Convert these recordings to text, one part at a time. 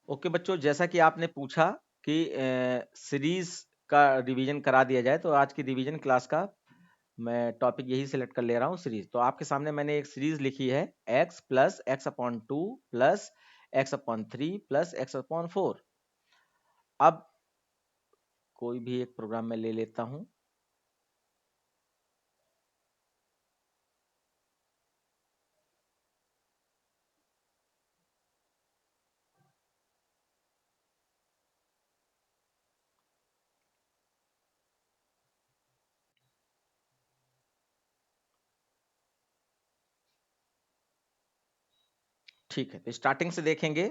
Okay बच्चों, जैसा कि आपने पूछा कि सीरीज का रिवीजन करा दिया जाए, तो आज की रिवीजन क्लास का मैं टॉपिक यही सिलेक्ट कर ले रहा हूँ, सीरीज। तो आपके सामने मैंने एक सीरीज लिखी है, x plus x upon two plus x upon three plus x upon four. अब कोई भी एक प्रोग्राम में ले लेता हूँ। ठीक है, तो स्टार्टिंग से देखेंगे।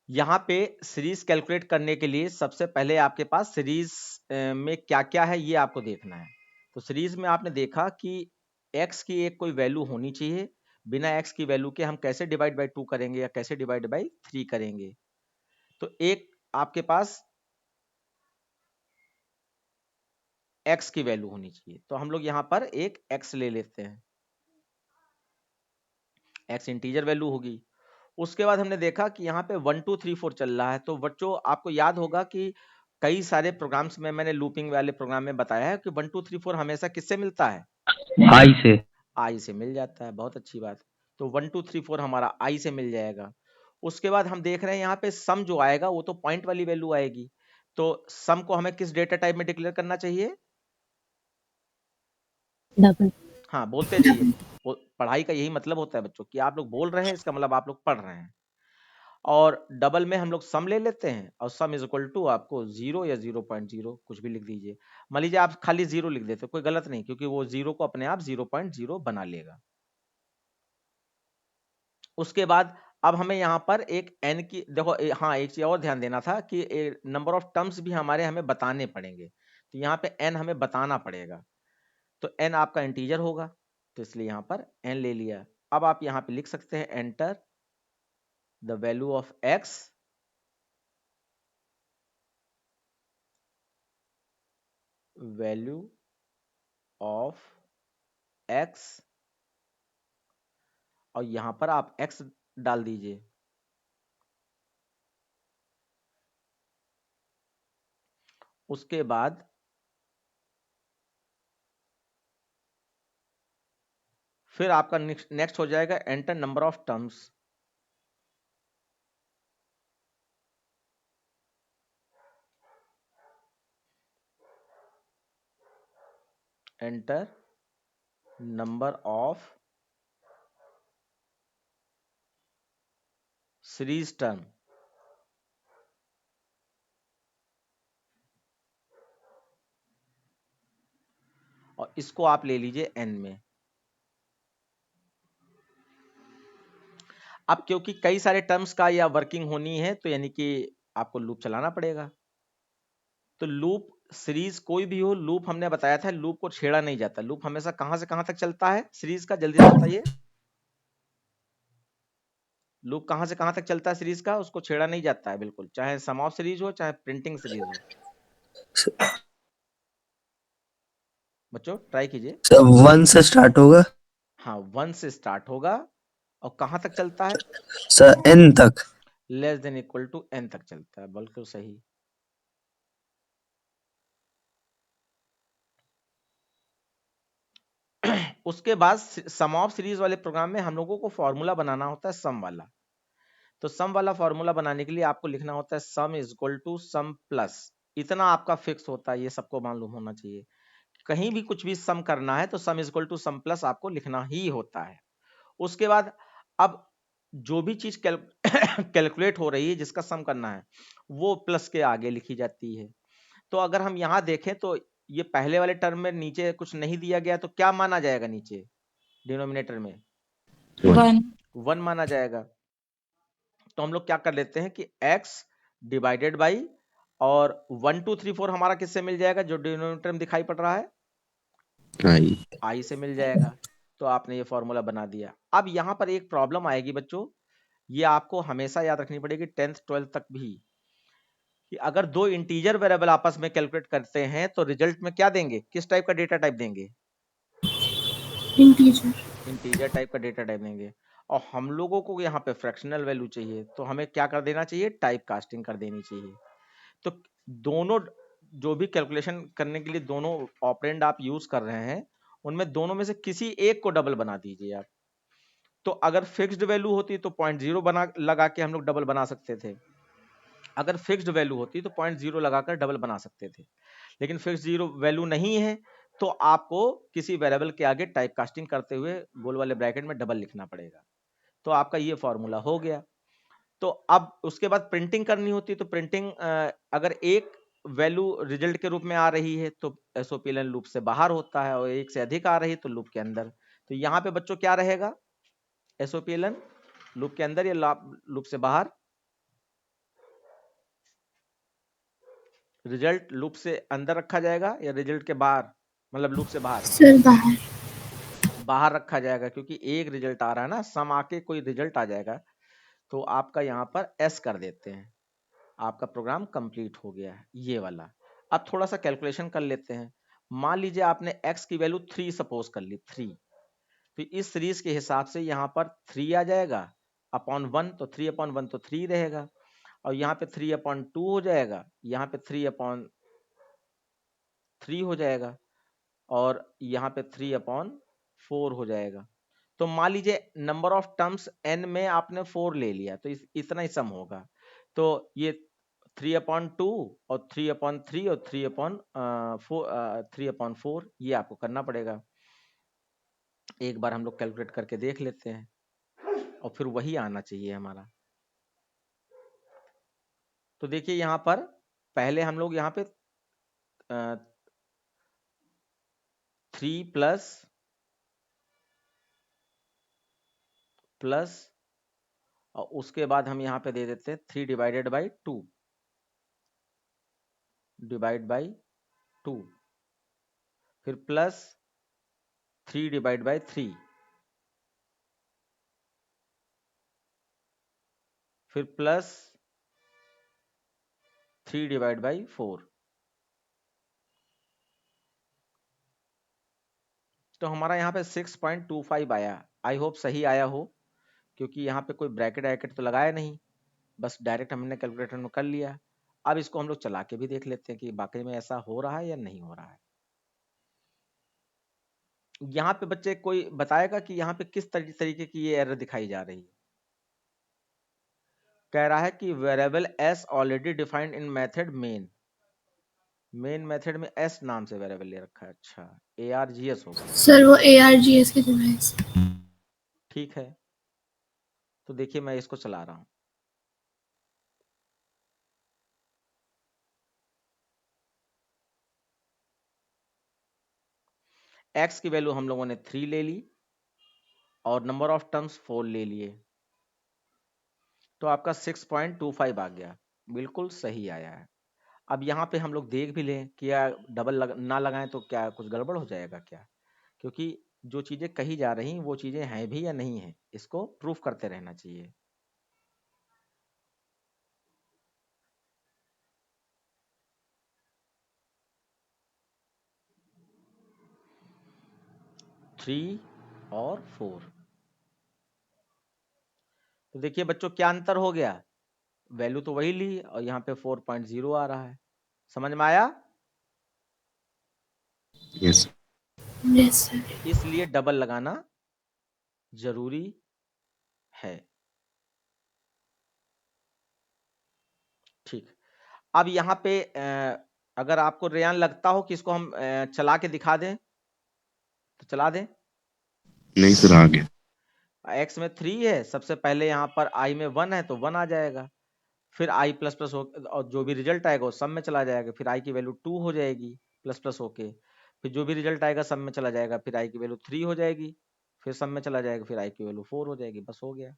यहाँ पे सीरीज कैलकुलेट करने के लिए सबसे पहले आपके पास सीरीज में क्या क्या है ये आपको देखना है। तो सीरीज में आपने देखा कि x की एक कोई वैल्यू होनी चाहिए। बिना x की वैल्यू के हम कैसे डिवाइड बाई 2 करेंगे या कैसे डिवाइड बाई 3 करेंगे। तो एक आपके पास x की वैल्यू होनी चाहिए, तो हम लोग यहाँ पर एक x ले लेते हैं। x इंटीजर वैल्यू होगी। उसके बाद हमने देखा कि यहाँ पे 1 2 3 4 चल रहा है। तो बच्चों आपको याद होगा कि कई सारे प्रोग्राम्स में मैंने लूपिंग वाले प्रोग्राम में बताया है कि 1 2 3 4 हमेशा किससे मिलता है? आई से। आई से मिल जाता है। बहुत अच्छी बात। तो 1 2 3 4 हमारा आई से मिल जाएगा। उसके बाद हम देख रहे हैं यहाँ पे सम जो आएगा वो तो पॉइंट वाली वैल्यू आएगी। तो सम को हमें किस डेटा टाइप में डिक्लेयर करना चाहिए? डबल। हाँ, बोलते जाइए। पढ़ाई का यही मतलब होता है बच्चों कि आप लोग बोल रहे हैं, इसका मतलब आप लोग पढ़ रहे हैं। और डबल में हम लोग सम ले लेते हैं और सम इज इक्वल टू आपको 0 या 0.0 कुछ भी लिख दीजिए। मान लीजिए आप खाली 0 लिख देते, कोई गलत नहीं, क्योंकि वो 0 को अपने आप 0.0 बना लेगा। उसके बाद अब हमें यहाँ पर एक n की देखो हाँ, एक चीज और ध्यान देना था कि नंबर ऑफ टर्म्स भी हमें बताने पड़ेंगे। तो यहाँ पे n हमें बताना पड़ेगा। तो n आपका इंटीजर होगा, तो इसलिए यहाँ पर n ले लिया। अब आप यहाँ पे लिख सकते हैं enter the value of x value of x, और यहां पर आप x डाल दीजिए। उसके बाद फिर आपका नेक्स्ट हो जाएगा enter number of terms. Enter number of series term, और इसको आप ले लीजिए n में। अब क्योंकि कई सारे टर्म्स का या वर्किंग होनी है, तो यानी कि आपको लूप चलाना पड़ेगा। तो लूप सीरीज कोई भी हो, लूप हमने बताया था लूप को छेड़ा नहीं जाता। लूप हमेशा कहां से कहां तक चलता है सीरीज का? जल्दी से बताइए। लूप कहां से कहां तक चलता है सीरीज का? उसको छेड़ा नहीं जाता है बिल्कुल, चाहे सम ऑफ सीरीज हो चाहे प्रिंटिंग सीरीज हो। बच्चों ट्राई कीजिए। सब 1 से स्टार्ट होगा। हाँ, 1 से स्टार्ट होगा और कहां तक चलता है? सर n तक। Less than equal to n तक चलता है। बिल्कुल सही। उसके बाद सम ऑफ सीरीज वाले प्रोग्राम में हम लोगों को फॉर्मूला बनाना होता है सम वाला। तो सम वाला फॉर्मूला बनाने के लिए आपको लिखना होता है sum is equal to sum plus. इतना आपका फिक्स होता है, ये सबको मालूम होना चाहिए। कहीं भी कुछ भी सम करना है तो sum is equal to sum plus आपको लिखना ही होता है। उसके बाद अब जो भी चीज कैलकुलेट हो रही है जिसका सम करना है, वो प्लस के आगे लिखी जाती है। तो अगर हम यहां देखें तो ये पहले वाले टर्म में नीचे कुछ नहीं दिया गया, तो क्या माना जाएगा नीचे डिनोमिनेटर में? 1 माना जाएगा। तो हम लोग क्या कर लेते हैं कि x डिवाइडेड बाई, और 1 2 3 4 हमारा किससे मिल जाएगा जो डिनोमिनेटर में दिखाई पड़ रहा है? i से मिल जाएगा। तो आपने ये फॉर्मूला बना दिया। अब यहां पर एक प्रॉब्लम आएगी बच्चों, ये आपको हमेशा याद रखनी पड़ेगी 10th 12th तक भी, कि अगर दो इंटीजर वेरिएबल आपस में कैलकुलेट करते हैं तो रिजल्ट में क्या देंगे? किस टाइप का डेटा टाइप देंगे? इंटीजर। इंटीजर टाइप का डेटा टाइप देंगे। और हम लोगों को यहाँ पे फ्रैक्शनल वैल्यू चाहिए, तो हमें क्या कर देना चाहिए, टाइप कास्टिंग कर देनी चाहिए। तो दोनों जो भी कैलकुलेशन करने के लिए दोनों ऑपरेंड आप यूज कर रहे हैं, उनमें दोनों में से किसी एक को डबल बना दीजिए आप। तो अगर फिक्स्ड वैल्यू होती तो 0.0 बना लगा के हम लोग डबल बना सकते थे, अगर फिक्स्ड वैल्यू होती तो 0.0 लगाकर डबल बना सकते थे, लेकिन फिक्स्ड जीरो वैल्यू नहीं है, तो आपको किसी वेरिएबल के आगे टाइप कास्टिंग करते हुए गोल वाले ब्रैकेट में डबल लिखना पड़ेगा। तो आपका ये फॉर्मूला हो गया। तो अब उसके बाद प्रिंटिंग करनी होती, तो प्रिंटिंग अगर एक वैल्यू रिजल्ट के रूप में आ रही है तो एसओपीएलएन लूप से बाहर होता है, और एक से अधिक आ रही है तो लूप के अंदर। तो यहाँ पे बच्चों क्या रहेगा, एसओपीएलएन लूप के अंदर या लूप से बाहर, रिजल्ट लूप से अंदर रखा जाएगा या रिजल्ट के बाहर, मतलब लूप से बाहर, सर बाहर। बाहर रखा जाएगा, क्योंकि एक रिजल्ट आ रहा है ना, सम आके कोई रिजल्ट आ जाएगा। तो आपका यहाँ पर एस कर देते हैं, आपका प्रोग्राम कंप्लीट हो गया है ये वाला। अब थोड़ा सा कैलकुलेशन कर लेते हैं। मान लीजिए आपने x की वैल्यू 3 सपोज कर ली, 3, तो इस सीरीज के हिसाब से यहाँ पर 3 आ जाएगा अपॉन 1, तो 3 अपॉन 1 तो 3 रहेगा, और यहाँ पे 3 अपॉन 2 हो जाएगा, यहाँ पे 3 अपॉन 3 हो जाएगा, और यहाँ पे 3 अपॉन 4 हो जाएगा। तो मान लीजिए नंबर ऑफ टर्म्स n में आपने 4 ले लिया, तो इतना ही सम होगा। तो ये 3 अपॉन 2 और 3 अपॉन 3 और 3 अपॉन 4 ये आपको करना पड़ेगा। एक बार हम लोग कैलकुलेट करके देख लेते हैं, और फिर वही आना चाहिए हमारा। तो देखिए यहाँ पर पहले हम लोग यहाँ पे 3 प्लस और उसके बाद हम यहाँ पे दे देते हैं 3 डिवाइडेड बाई 2 डिवाइड बाई 2, फिर प्लस 3 डिवाइड बाई 3, फिर प्लस 3 डिवाइड बाई 4। तो हमारा यहाँ पे 6.25 आया। आई होप सही आया हो, क्योंकि यहाँ पे कोई ब्रैकेट वैकेट तो लगाया नहीं, बस डायरेक्ट हमने कैलकुलेटर में कर लिया। अब इसको हम लोग चला के भी देख लेते हैं कि वाकई में ऐसा हो रहा है या नहीं हो रहा है। यहाँ पे बच्चे कोई बताएगा कि यहाँ पे किस तरीके की ये एरर दिखाई जा रही है। कह रहा है कि variable S already defined in method main method में एस नाम से वेरिएबल ले रखा है। अच्छा, ARGS होगा। सर वो ARGS के डिवाइस। ठीक है, तो देखिए मैं इसको चला रहा हूं। x की वैल्यू हम लोगों ने 3 ले ली और नंबर ऑफ टर्म्स 4 ले लिए, तो आपका 6.25 आ गया, बिल्कुल सही आया है। अब यहाँ पे हम लोग देख भी लें कि या डबल ना लगाएं तो क्या कुछ गड़बड़ हो जाएगा क्या, क्योंकि जो चीजें कही जा रही वो चीजें हैं भी या नहीं है, इसको प्रूफ करते रहना चाहिए। थ्री और 4, तो देखिए बच्चों क्या अंतर हो गया, वैल्यू तो वही ली और यहाँ पे 4.0 आ रहा है। समझ में आया? यस। Yes sir. इसलिए डबल लगाना जरूरी है। ठीक, अब यहाँ पे अगर आपको रेयान लगता हो कि इसको हम चला के दिखा दें तो चला दें। नहीं सर, आ गया। x में 3 है, सबसे पहले यहाँ पर i में 1 है तो 1 आ जाएगा, फिर i प्लस प्लस हो और जो भी रिजल्ट आएगा वो सब में चला जाएगा, फिर i की वैल्यू 2 हो जाएगी प्लस प्लस होके, फिर जो भी रिजल्ट आएगा सब में चला जाएगा, फिर i की वैल्यू 3 हो जाएगी, फिर सब में चला जाएगा, फिर i की वैल्यू 4 हो जाएगी, बस हो गया।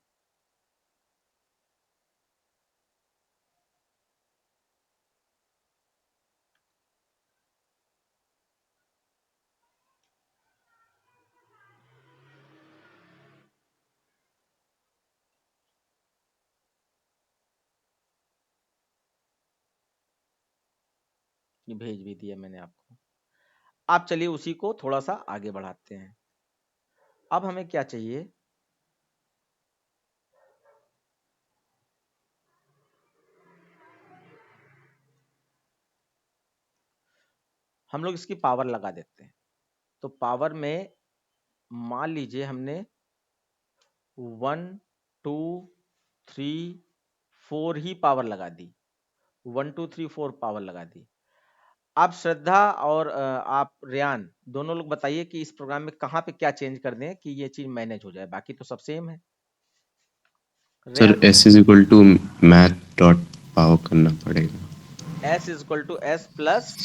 ये भेज भी दिया मैंने आपको। आप चलिए उसी को थोड़ा सा आगे बढ़ाते हैं। अब हमें क्या चाहिए, हम लोग इसकी पावर लगा देते हैं। तो पावर में मान लीजिए हमने 1 2 3 4 ही पावर लगा दी, 1 2 3 4 पावर लगा दी। आप श्रद्धा और आप रेयान दोनों लोग बताइए कि इस प्रोग्राम में कहाँ पे क्या चेंज कर दें कि ये चीज मैनेज हो जाए, बाकी तो सब सेम है। Sir Rayan, s is equal to math dot power करना पड़ेगा। s is equal to s plus,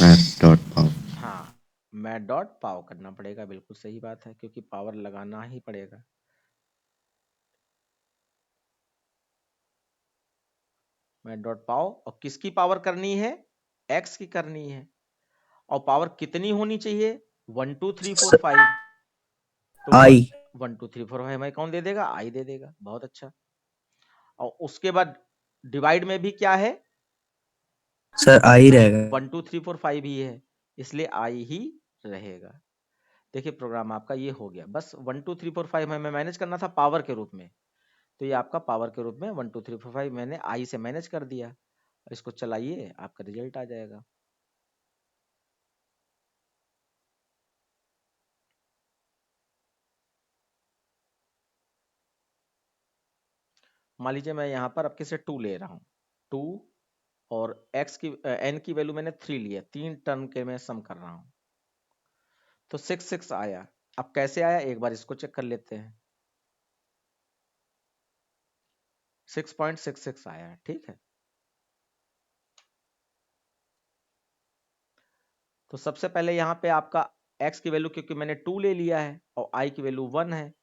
math dot power. हाँ, मैथ डॉट पावर करना पड़ेगा, बिल्कुल सही बात है, क्योंकि पावर लगाना ही पड़ेगा। मैथ डॉट पावर, और किसकी पावर करनी है? x की करनी है। और पावर कितनी होनी चाहिए? 1 2 3 4 5। तो आई 1 2 3 4 5 हमें कौन दे देगा? i दे देगा। बहुत अच्छा। और उसके बाद डिवाइड में भी क्या है? सर आई रहेगा। 1 2 3 4 5 ही है, इसलिए i ही रहेगा। देखिए प्रोग्राम आपका ये हो गया। बस 1 2 3 4 5 हमें मैनेज करना था पावर के रूप में, तो ये आपका पावर के रूप में 1 2 3 4 5 मैंने i से मैनेज कर दिया। इसको चलाइए, आपका रिजल्ट आ जाएगा। मान लीजिए मैं यहाँ पर आपके से 2 ले रहा हूँ, 2 और x की n की वैल्यू मैंने 3 लिया, 3 टर्म के मैं सम कर रहा हूँ, तो 6 6 आया। अब कैसे आया एक बार इसको चेक कर लेते हैं। 6.66 आया है, ठीक है। तो सबसे पहले यहाँ पे आपका x की वैल्यू, क्योंकि मैंने 2 ले लिया है और i की वैल्यू 1 है,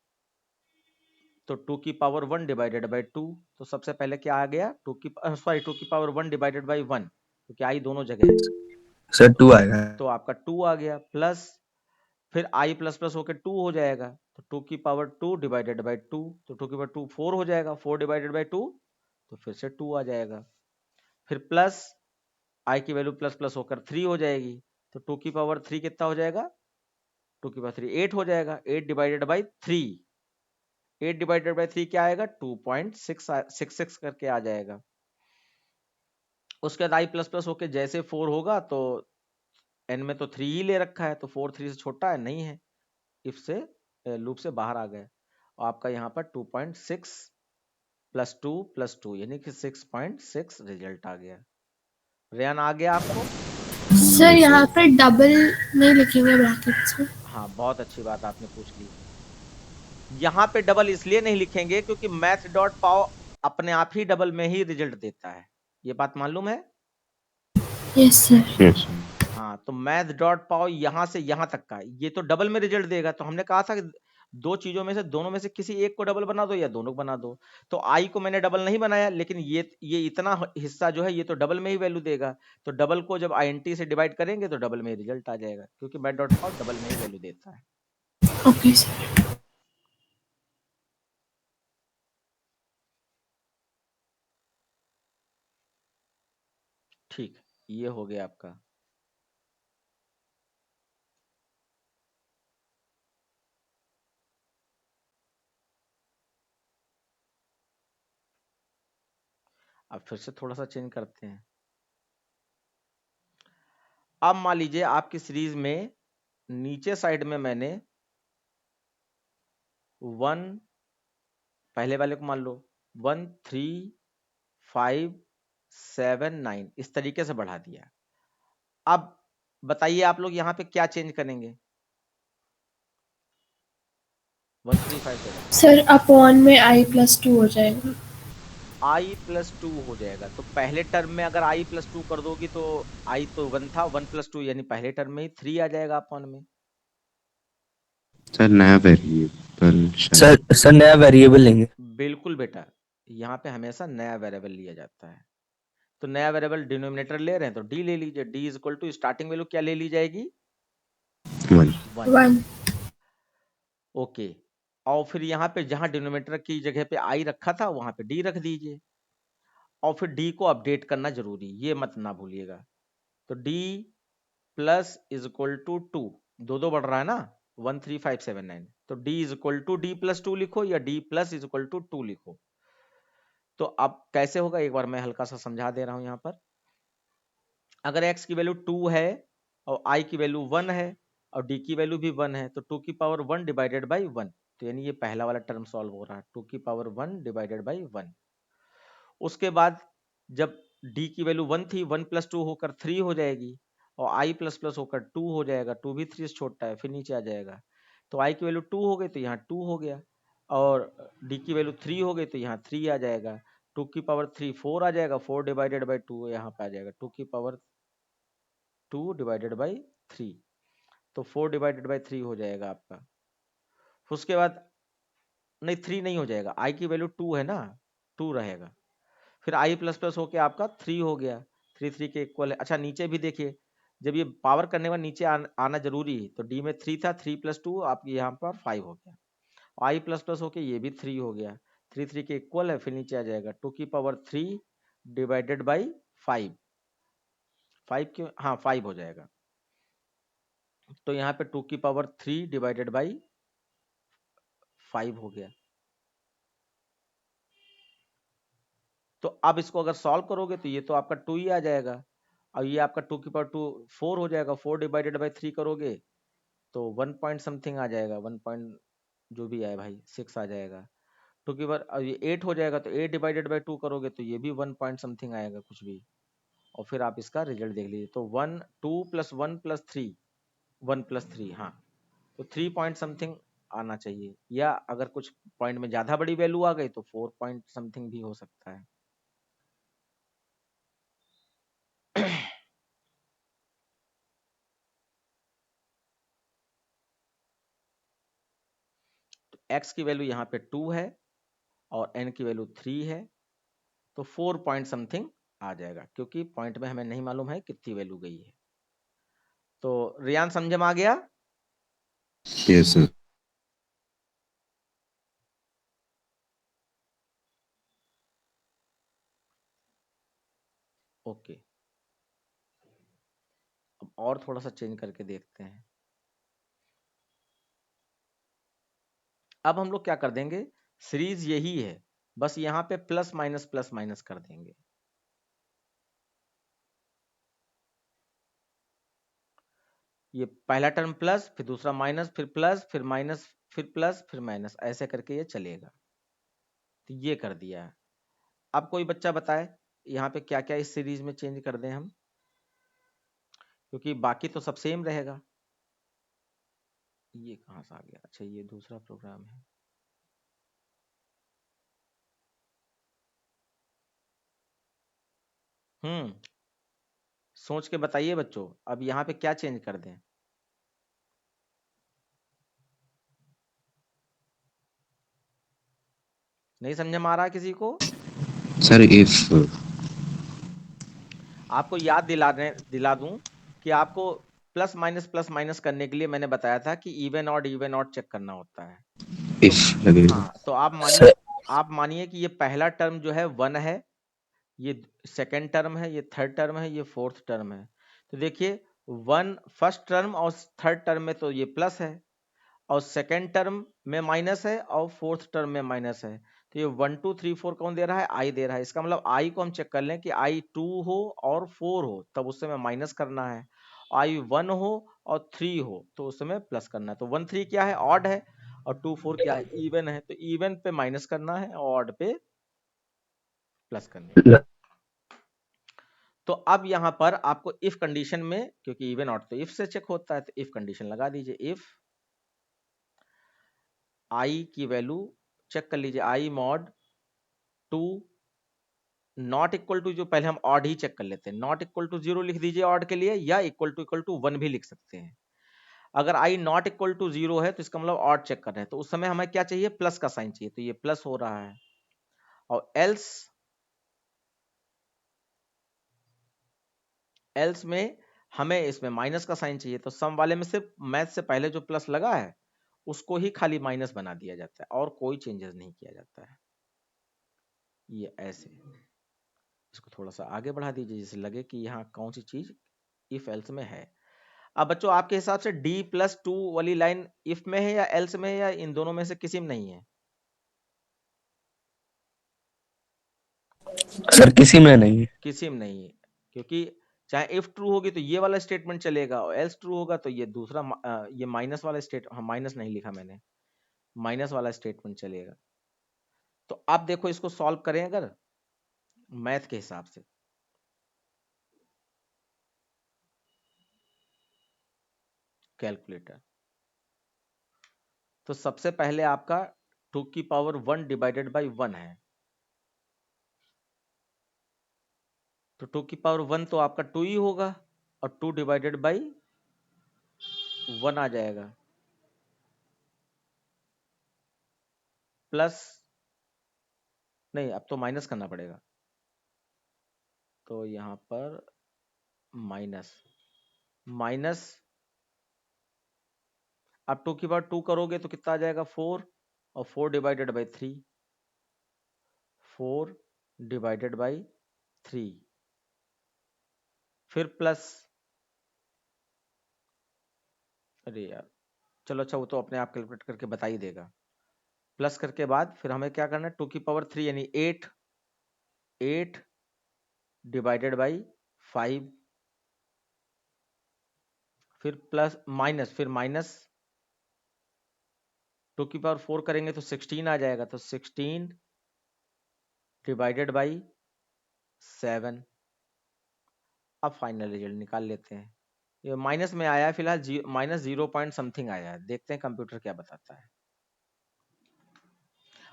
तो 2 की पावर 1 डिवाइडेड बाई 2। तो सबसे पहले क्या आ गया? 2 की पावर 1 डिवाइडेड बाई 1, क्योंकि i दोनों जगह है, सर 2 आएगा। तो आपका 2 आ गया। प्लस फिर i प्लस प्लस होकर 2 हो जाएगा, तो 2 की पावर 2 डिवाइडेड बाई 2, तो 2 की पावर 2 4 हो जाएगा, 4 डिवाइडेड बाई 2, तो फिर से 2 आ जाएगा। फिर प्लस i की वैल्यू प्लस प्लस होकर 3 हो जाएगी, तो 2 की पावर 3 कितना हो जाएगा? 2 की पावर 3 8 हो जाएगा, 8 डिवाइडेड बाई 3, 8 डिवाइडेड बाई 3 क्या आएगा? 2.66 करके आ जाएगा। उसके बाद i प्लस प्लस होकर जैसे 4 होगा, तो n में तो 3 ही ले रखा है, तो 4 3 से छोटा है, नहीं है, इफ से लूप से बाहर आ गए, और आपका यहाँ पर 2.6 प्लस 2 यानी कि 6.6 रिजल्ट आ गया। रेयान आ गया आपको? सर यहाँ पे डबल नहीं लिखेंगे ब्रैकेट्स में? हाँ, बहुत अच्छी बात आपने पूछ ली। यहाँ पे डबल इसलिए नहीं लिखेंगे क्योंकि मैथ डॉट पाव अपने आप ही डबल में ही रिजल्ट देता है, ये बात मालूम है? Yes sir. यस। हाँ, तो मैथ डॉट पाव यहाँ से यहाँ तक का ये तो डबल में रिजल्ट देगा। तो हमने कहा था कि दो चीजों में से, दोनों में से किसी एक को डबल बना दो या दोनों को बना दो। तो आई को मैंने डबल नहीं बनाया, लेकिन ये इतना हिस्सा जो है ये तो डबल में ही वैल्यू देगा। तो डबल को जब INT से डिवाइड करेंगे तो डबल में ही रिजल्ट आ जाएगा, क्योंकि मैथ डॉट पाव डबल में ही वैल्यू देता है। Okay sir. ठीक, ये हो गया आपका। अब फिर से थोड़ा सा चेंज करते हैं। अब मान लीजिए आपकी सीरीज में नीचे साइड में मैंने 1, पहले वाले को मान लो 1 3 5 7 9 इस तरीके से बढ़ा दिया। अब बताइए आप लोग यहाँ पे क्या चेंज करेंगे? 1 3 5 7 सर अपॉन में i प्लस 2 हो जाएगा। i प्लस 2 हो जाएगा। तो पहले टर्म में अगर i प्लस 2 कर दोगी तो i तो 1 था, 1 प्लस 2 यानी पहले टर्म में ही 3 आ जाएगा अपॉन में। सर नया वेरिएबल सर नया वेरिएबल लेंगे। बिल्कुल बेटा, यहाँ पे हमेशा नया वेरिएबल लिया जाता है। तो नया वेरिएबल डिनोमिनेटर ले रहे हैं तो d ले लीजिए। d is equal to starting value क्या ले ली जाएगी? 1। 1। ओके, और फिर यहाँ पे जहां डिनोमिनेटर की जगह पे i रखा था वहां पे d रख दीजिए, और फिर d को अपडेट करना जरूरी, ये मत ना भूलिएगा। तो d plus is equal to 2, दो बढ़ रहा है ना, 1 3 5 7 9, तो d is equal to d plus 2 लिखो या d plus is equal to 2 लिखो। तो अब कैसे होगा एक बार मैं हल्का सा समझा दे रहा हूं। यहाँ पर अगर x की वैल्यू 2 है और i की वैल्यू 1 है और d की वैल्यू भी 1 है, तो 2 की पावर 1 डिवाइडेड बाई 1, तो यानी ये पहला वाला टर्म सॉल्व हो रहा है, 2 की पावर 1 डिवाइडेड बाई 1। उसके बाद जब d की वैल्यू 1 थी, 1 प्लस 2 होकर 3 हो जाएगी और i प्लस प्लस होकर 2 हो जाएगा, 2 भी 3 से छोटा है, फिर नीचे आ जाएगा, तो i की वैल्यू 2 हो गई तो यहाँ 2 हो गया, और d की वैल्यू 3 हो गई तो यहाँ 3 आ जाएगा, 2 की पावर 3 4 आ जाएगा, 4 डिवाइडेड बाई 2 यहाँ पे आ जाएगा, 2 की पावर 2 डिवाइडेड बाई 3, तो 4 डिवाइडेड बाई 3 हो जाएगा आपका। उसके बाद नहीं 3 नहीं हो जाएगा, i की वैल्यू 2 है ना, 2 रहेगा, फिर i प्लस प्लस होके आपका 3 हो गया, 3 3 के इक्वल है। अच्छा नीचे भी देखिए, जब ये पावर करने में नीचे आना जरूरी है, तो d में 3 था, 3 प्लस 2 आपके यहाँ पर 5 हो गया, i प्लस प्लस होके ये भी 3 हो गया, 3 3 के इक्वल है, फिर नीचे आ जाएगा 2 की पावर 3 डिवाइडेड बाई 5, 5 क्यों, हाँ 5 हो जाएगा, तो यहाँ पे 2 की पावर 3 डिवाइडेड बाई 5 हो गया। तो अब इसको अगर सॉल्व करोगे तो ये तो आपका 2 ही आ जाएगा, और ये आपका 2 की पावर 2 4 हो जाएगा, 4 डिवाइडेड बाई 3 करोगे तो 1 पॉइंट समथिंग आ जाएगा, 1 पॉइंट जो भी आए भाई 6 आ जाएगा, 2 की पावर ये 8 हो जाएगा, तो 8 डिवाइडेड बाई 2 करोगे तो ये भी 1 पॉइंट समथिंग आएगा कुछ भी, और फिर आप इसका रिजल्ट देख लीजिए, तो 1 2 प्लस 1 प्लस 3 1 प्लस 3, हाँ तो 3 पॉइंट समथिंग आना चाहिए, या अगर कुछ पॉइंट में ज्यादा बड़ी वैल्यू आ गई तो 4 पॉइंट समथिंग भी हो सकता है। तो x की वैल्यू यहाँ पे 2 है और n की वैल्यू 3 है, तो 4 पॉइंट समथिंग आ जाएगा, क्योंकि पॉइंट में हमें नहीं मालूम है कितनी वैल्यू गई है। तो रियान समझ में आ गया? Yes sir. ओके, अब और थोड़ा सा चेंज करके देखते हैं। अब हम लोग क्या कर देंगे, सीरीज यही है, बस यहाँ पे प्लस माइनस कर देंगे। ये पहला टर्म प्लस, फिर दूसरा माइनस, फिर प्लस, फिर माइनस, फिर प्लस, फिर माइनस, ऐसे करके ये चलेगा। तो ये कर दिया है। अब कोई बच्चा बताए यहाँ पे क्या क्या इस सीरीज में चेंज कर दें हम, क्योंकि बाकी तो सब सेम रहेगा। ये कहाँ से आ गया, अच्छा ये दूसरा प्रोग्राम है। सोच के बताइए बच्चों, अब यहाँ पे क्या चेंज कर दें? नहीं समझ में आ रहा किसी को? सर इफ आपको याद दिला दूं कि आपको प्लस माइनस करने के लिए मैंने बताया था कि इवन ऑड चेक करना होता है। इफ लगेगा। हाँ, तो आप मानिए कि ये पहला टर्म जो है 1 है, ये सेकंड टर्म है, ये थर्ड टर्म है, ये फोर्थ टर्म है। तो देखिए 1 फर्स्ट टर्म और थर्ड टर्म में तो ये प्लस है, और सेकेंड टर्म में माइनस है, और फोर्थ टर्म में माइनस है। तो ये 1 2 3 4 कौन दे रहा है? आई दे रहा है। इसका मतलब आई को हम चेक कर लें कि आई 2 हो और 4 हो, तब उस समय माइनस करना है, आई 1 हो और 3 हो तो उस समय प्लस करना है। तो 1 3 क्या है? ऑड है, और 2 4 क्या है? इवन है। तो इवन पे माइनस करना है और ऑड पे प्लस करना है। तो अब यहां पर आपको इफ कंडीशन में, क्योंकि इवन ऑड तो इफ से चेक होता है, तो इफ कंडीशन लगा दीजिए। इफ आई की वैल्यू चेक कर लीजिए, आई मॉड 2 नॉट इक्वल टू, जो पहले हम ऑड ही चेक कर लेते हैं, नॉट इक्वल टू 0 लिख दीजिए ऑड के लिए, या इक्वल टू 1 भी लिख सकते हैं। अगर आई नॉट इक्वल टू 0 है तो इसका मतलब ऑड चेक कर रहे हैं, तो उस समय हमें क्या चाहिए? प्लस का साइन चाहिए, तो ये प्लस हो रहा है। और एल्स में हमें इसमें माइनस का साइन चाहिए, तो सम वाले में सिर्फ मैथ से पहले जो प्लस लगा है उसको ही खाली माइनस बना दिया जाता है, और कोई चेंजेस नहीं किया जाता है। ये ऐसे, इसको थोड़ा सा आगे बढ़ा दीजिए जिससे लगे कि यहाँ कौन सी चीज इफ एल्स में है। अब बच्चों आपके हिसाब से D+2 वाली लाइन इफ में है या एल्स में है, या इन दोनों में से किसी में नहीं है? सर किसी में नहीं है। किसी में नहीं है, क्योंकि चाहे इफ ट्रू होगी तो ये वाला स्टेटमेंट चलेगा, और एल्स ट्रू होगा तो ये दूसरा ये माइनस वाला हाँ माइनस नहीं लिखा मैंने, माइनस वाला स्टेटमेंट चलेगा। तो आप देखो इसको सॉल्व करें अगर मैथ के हिसाब से, कैलकुलेटर, तो सबसे पहले आपका 2 की पावर 1 डिवाइडेड बाई 1 है, तो 2 की पावर 1 तो आपका 2 ही होगा, और 2 डिवाइडेड बाई 1 आ जाएगा, प्लस नहीं अब तो माइनस करना पड़ेगा, तो यहां पर माइनस माइनस, अब 2 की पावर 2 करोगे तो कितना आ जाएगा 4, और 4 डिवाइडेड बाई 3, 4 डिवाइडेड बाई 3, फिर प्लस, अरे यार चलो अच्छा वो तो अपने आप कैलकुलेट करके बता ही देगा, प्लस करके बाद फिर हमें क्या करना है 2 की पावर 3 यानी 8, 8 डिवाइडेड बाई 5, फिर प्लस माइनस, फिर माइनस 2 की पावर 4 करेंगे तो 16 आ जाएगा, तो 16 डिवाइडेड बाई 7। अब फाइनल रिजल्ट निकाल लेते हैं, ये माइनस में आया है फिलहाल, माइनस 0 पॉइंट समथिंग आया है, देखते हैं कंप्यूटर क्या बताता है।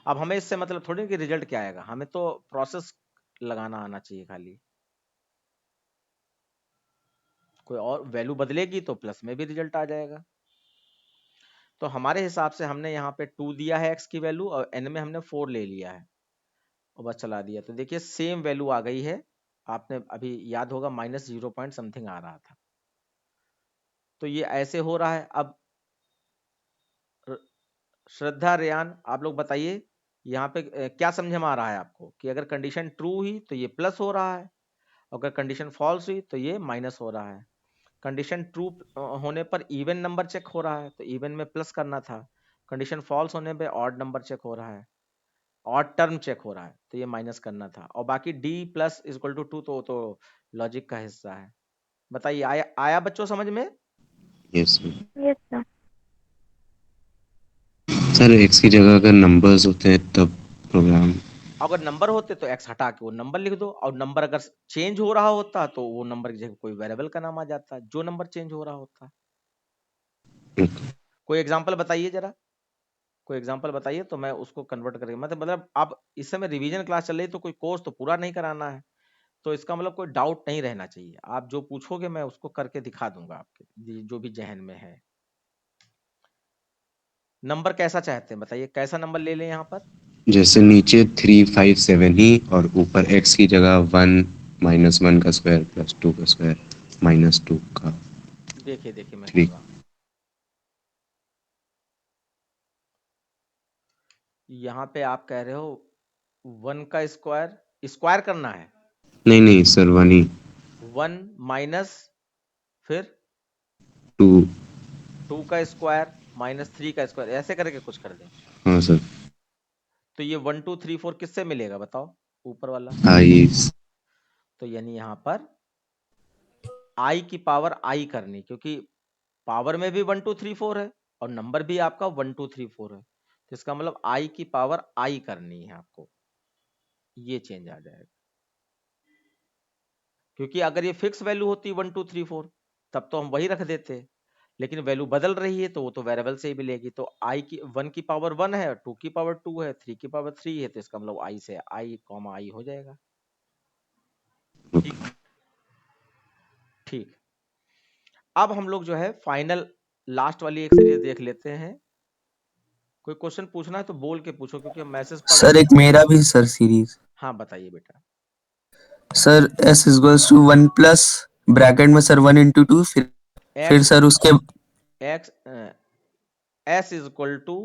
अब हमें इससे मतलब थोड़ी कि रिजल्ट क्या आएगा, हमें तो प्रोसेस लगाना आना चाहिए खाली, कोई और वैल्यू बदलेगी तो प्लस में भी रिजल्ट आ जाएगा। तो हमारे हिसाब से हमने यहाँ पे 2 दिया है x की वैल्यू, और n में हमने 4 ले लिया है और बस चला दिया, तो देखिए सेम वैल्यू आ गई है, आपने अभी याद होगा माइनस 0 पॉइंट समथिंग आ रहा था, तो ये ऐसे हो रहा है। अब श्रद्धा, रेयान, आप लोग बताइए यहाँ पे क्या समझ में आ रहा है आपको, कि अगर कंडीशन ट्रू हुई तो ये प्लस हो रहा है, अगर कंडीशन फॉल्स हुई तो ये माइनस हो रहा है। कंडीशन ट्रू होने पर इवन नंबर चेक हो रहा है, तो इवन में प्लस करना था, कंडीशन फॉल्स होने पे ऑड नंबर चेक हो रहा है, ऑड टर्म चेक हो रहा है, तो ये माइनस करना था, और बाकी d प्लस इक्वल टू 2 तो लॉजिक का हिस्सा है। बताइए आया बच्चों समझ में? Yes sir. Yes sir. Sir x की जगह अगर नंबर्स होते हैं तब प्रोग्राम। अगर नंबर होते तो x हटा के वो नंबर लिख दो, और नंबर अगर चेंज हो रहा होता तो वो नंबर की जगह कोई वेरिएबल का नाम आ जाता, जो नंबर चेंज हो रहा होता। कोई एग्जांपल बताइए जरा, कोई एग्जांपल बताइए तो मैं उसको कन्वर्ट करके, मतलब आप इस समय रिवीजन क्लास चल रही है तो कोई कोर्स तो पूरा नहीं कराना है, तो इसका मतलब कोई डाउट नहीं रहना चाहिए, आप जो पूछोगे मैं उसको करके दिखा दूंगा आपके जो भी जहन में है। नंबर कैसा चाहते हैं बताइए, कैसा नंबर ले लें यहाँ पर? जैसे नीचे 3 5 7 ही, और ऊपर x की जगह 1 -1 का स्क्वायर प्लस 2 का स्क्वायर -2 का देखिए देखिए मैं 3। कर रहा हूँ, यहाँ पे आप कह रहे हो 1 का स्क्वायर, स्क्वायर करना है, नहीं नहीं सर 1 ही। 1 माइनस फिर 2। 2 का स्क्वायर माइनस 3 का स्क्वायर, ऐसे करके कुछ कर दें, हाँ सर। तो ये 1 2 3 4 किससे मिलेगा बताओ, ऊपर वाला, आई। तो यानी यहाँ पर i की पावर i करनी, क्योंकि पावर में भी 1 2 3 4 है और नंबर भी आपका 1 2 3 4 है, तो इसका मतलब i की पावर i करनी है आपको, ये चेंज आ जाएगा, क्योंकि अगर ये फिक्स वैल्यू होती 1 2 3 4 तब तो हम वही रख देते, लेकिन वैल्यू बदल रही है तो वो तो वेरिएबल से ही मिलेगी, तो i की 1 की पावर 1 है, 2 की पावर 2 है, 3 की पावर 3 है, तो इसका मतलब i से i कॉमा i हो जाएगा। ठीक ठीक, अब हम लोग जो है फाइनल लास्ट वाली एक सीरीज देख लेते हैं। कोई क्वेश्चन पूछना है तो बोल के पूछो, क्योंकि हम मैसेज पढ़ सर रहे एक मेरा भी सर सीरीज। हाँ बताइए बेटा। Sir s equals to 1 plus bracket में सर 1 इंटू 2, फिर x सर उसके x s is equal to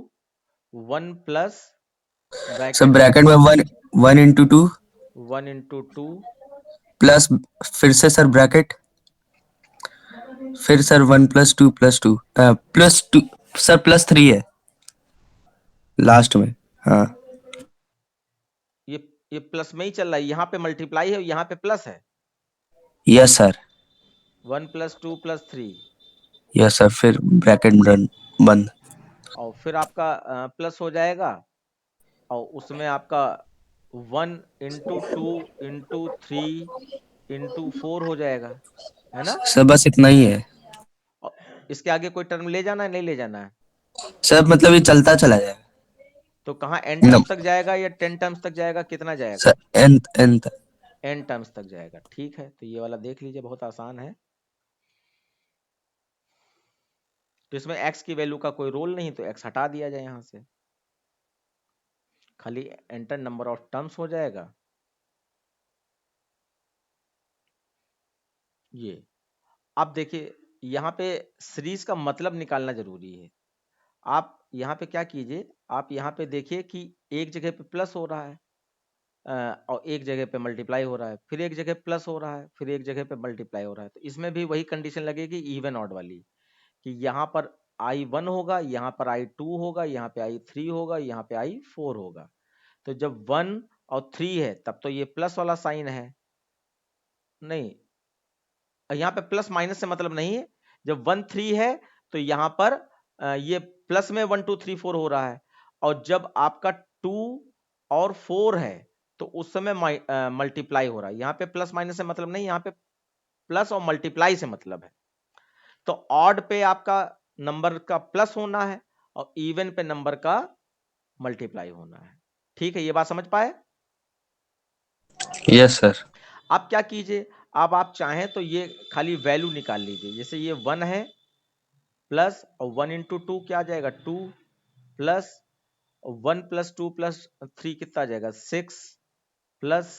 1 plus sir bracket bracket में 1 इंटू 2 1 इंटू 2 प्लस फिर से सर ब्रैकेट, फिर sir 1 plus 2 plus 2 plus 2 sir plus 3 है लास्ट में। हाँ ये प्लस में ही चल रहा है, यहाँ पे मल्टीप्लाई है यहाँ पे प्लस है, यस सर। 1 + 2 + 3 यस सर, फिर ब्रैकेट बंद। और फिर आपका प्लस हो जाएगा और उसमें आपका 1 × 2 × 3 × 4 हो जाएगा, है ना। सर बस इतना ही है और इसके आगे कोई टर्म ले जाना है, नहीं ले जाना है। सर, मतलब ये चलता चला जाएगा। तो कहाँ n न, टर्म्स तक जाएगा या 10 टर्म्स तक जाएगा, कितना जाएगा? सर nth n टर्म्स तक जाएगा। ठीक है, तो ये वाला देख लीजिए, बहुत आसान है। तो इसमें x की वैल्यू का कोई रोल नहीं, तो x हटा दिया जाए यहाँ से, खाली एंटर नंबर ऑफ टर्म्स हो जाएगा। ये अब देखिए, यहाँ पे सीरीज का मतलब निकालना जरूरी है। आप यहाँ पे क्या कीजिए, आप यहाँ पे देखिए कि एक जगह पे प्लस हो रहा है और एक जगह पे मल्टीप्लाई हो रहा है, फिर एक जगह प्लस हो रहा है, फिर एक जगह पे मल्टीप्लाई हो रहा है। तो इसमें भी वही कंडीशन लगेगी इवन ऑड वाली, कि यहाँ पर I1 होगा, यहाँ पर I2 होगा, यहाँ पे I3 होगा, यहाँ पे I4 होगा। तो जब 1 और 3 है तब तो ये प्लस वाला साइन है, नहीं, यहाँ पे प्लस माइनस से मतलब नहीं है। जब 1 3 है तो यहाँ पर ये प्लस में 1 2 3 4 हो रहा है, और जब आपका 2 और 4 है तो उस समय मल्टीप्लाई हो रहा है। यहाँ पे प्लस माइनस से मतलब नहीं, यहाँ पे प्लस और मल्टीप्लाई से मतलब है। तो ऑड पे आपका नंबर का प्लस होना है और इवन पे नंबर का मल्टीप्लाई होना है। ठीक है, ये बात समझ पाए? Yes sir. आप क्या कीजिए, अब आप चाहें तो ये खाली वैल्यू निकाल लीजिए। जैसे ये 1 है, प्लस और 1 × 2 क्या आ जाएगा 2, प्लस 1 + 2 + 3 कितना आ जाएगा 6, प्लस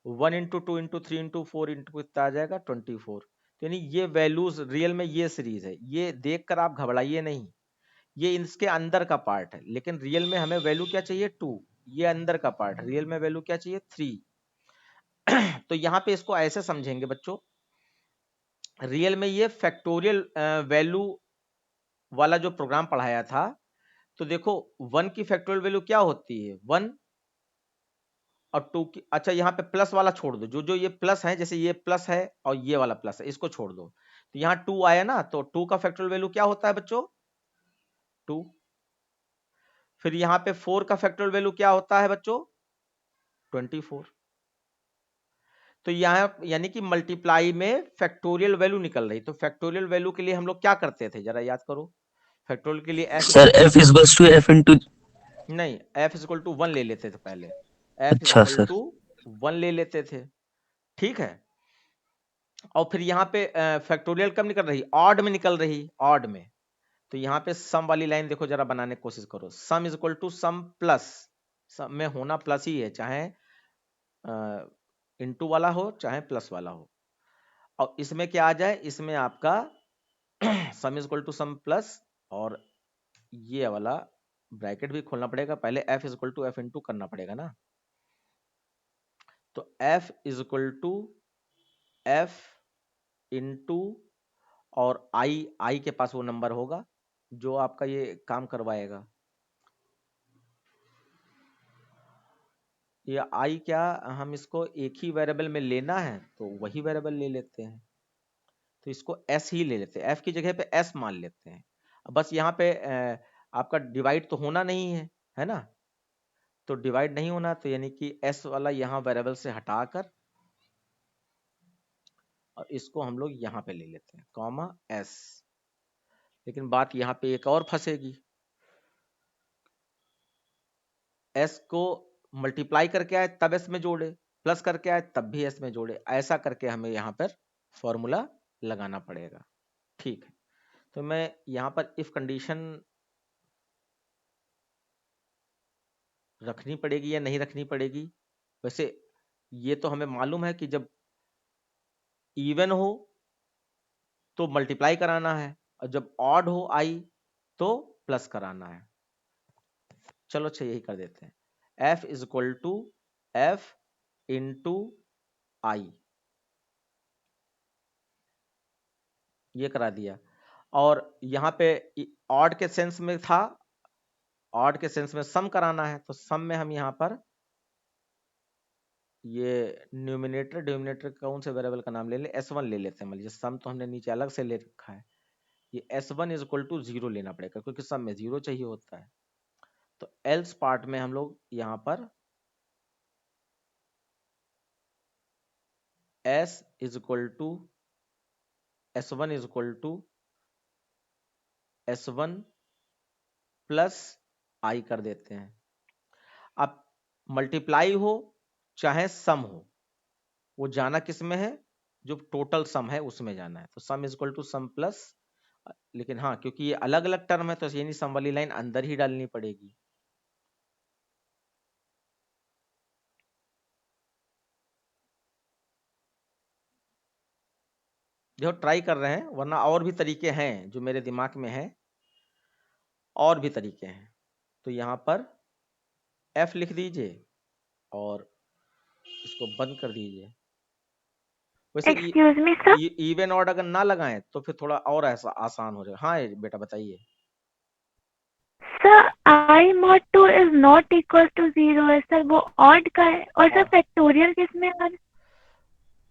1 × 2 × 3 × 4 कितना आ जाएगा 24। तो यानी ये वैल्यूज रियल में ये सीरीज है। ये देखकर आप घबराइए नहीं, ये इसके अंदर का पार्ट है, लेकिन रियल में हमें वैल्यू क्या चाहिए 2। ये अंदर का पार्ट है, रियल में वैल्यू क्या चाहिए 3। तो यहाँ पे इसको ऐसे समझेंगे बच्चों, रियल में ये फैक्टोरियल वैल्यू वाला जो प्रोग्राम पढ़ाया था, तो देखो 1 की फैक्टोरियल वैल्यू क्या होती है 1, और 2 की, अच्छा यहाँ पे प्लस वाला छोड़ दो, जो जो ये प्लस है, जैसे ये प्लस है और ये वाला प्लस है, इसको छोड़ दो। तो यहाँ 2 आया ना, तो 2 का फैक्टोरियल वैल्यू क्या होता है बच्चों 2। फिर यहाँ पे 4 का फैक्टोरियल वैल्यू क्या होता है बच्चों 24। तो यहाँ यानी कि मल्टीप्लाई में फैक्टोरियल वैल्यू निकल रही। तो फैक्टोरियल वैल्यू के लिए हम लोग क्या करते थे, जरा याद करो। फैक्टोरियल के लिए sir f equals to f into. नहीं, f = 1 ले लेते थे पहले, f अच्छा सर। = 1 ले लेते थे। ठीक है, और फिर यहाँ पे फैक्टोरियल कब निकल रही, ऑड में निकल रही, ऑड में। तो यहाँ पे सम वाली लाइन देखो, जरा बनाने की कोशिश करो। सम = सम प्लस, सम में होना प्लस ही है, चाहे इनटू वाला हो चाहे प्लस वाला हो। और इसमें क्या आ जाए, इसमें आपका सम = सम प्लस, और ये वाला ब्रैकेट भी खोलना पड़ेगा पहले, f = f इनटू करना पड़ेगा ना। तो f = f इनटू, और i के पास वो नंबर होगा जो आपका ये काम करवाएगा। ये i क्या, हम इसको एक ही वेरिएबल में लेना है तो वही वेरिएबल ले लेते हैं, तो इसको s ही ले लेते हैं, f की जगह पे s मान लेते हैं। बस यहाँ पे आपका डिवाइड तो होना नहीं है ना। तो डिवाइड नहीं होना, तो यानी कि s वाला यहाँ वेरिएबल से हटाकर और इसको हम लोग यहाँ पे ले लेते हैं कॉमा s। लेकिन बात यहाँ पे एक और फंसेगी, s को मल्टीप्लाई करके आए तब s में जोड़े, प्लस करके आए तब भी s में जोड़े, ऐसा करके हमें यहाँ पर फॉर्मूला लगाना पड़ेगा। ठीक है, तो मैं यहाँ पर इफ कंडीशन रखनी पड़ेगी या नहीं रखनी पड़ेगी। वैसे ये तो हमें मालूम है कि जब इवन हो तो मल्टीप्लाई कराना है, और जब ऑड हो आई तो प्लस कराना है। चलो अच्छा यही कर देते हैं, f = f इंटू आई, ये करा दिया। और यहाँ पे ऑड के सेंस में था, ऑड के सेंस में सम कराना है, तो सम में हम यहाँ पर ये न्यूमिनेटर डिनोमिनेटर कौन से वेरिएबल का नाम ले ले, S1 ले लेते हैं। मान लीजिए सम तो हमने नीचे अलग से ले रखा है, ये S1 इज इक्वल टू 0 लेना पड़ेगा क्योंकि सम में 0 चाहिए होता है। तो एल्स पार्ट में हम लोग यहाँ पर S is equal to S1 is equal to S1 plus I कर देते हैं। अब मल्टीप्लाई हो चाहे सम हो, वो जाना किस में है, जो टोटल सम है उसमें जाना है। तो sum is equal to sum plus, लेकिन हाँ क्योंकि ये अलग अलग टर्म है तो ये नहीं, सम वाली लाइन अंदर ही डालनी पड़ेगी। देखो ट्राई कर रहे हैं, वरना और भी तरीके हैं जो मेरे दिमाग में है, और भी तरीके हैं। तो यहाँ पर F लिख दीजिए और इसको बंद कर दीजिए। वैसे excuse me sir, even odd अगर ना लगाएं तो फिर थोड़ा और ऐसा आसान हो जाएगा। हाँ बेटा बताइए। Sir I mod 2 is not equal to 0 है सर, वो ऑड का है। और सर फैक्टोरियल किसमें आ रहा है?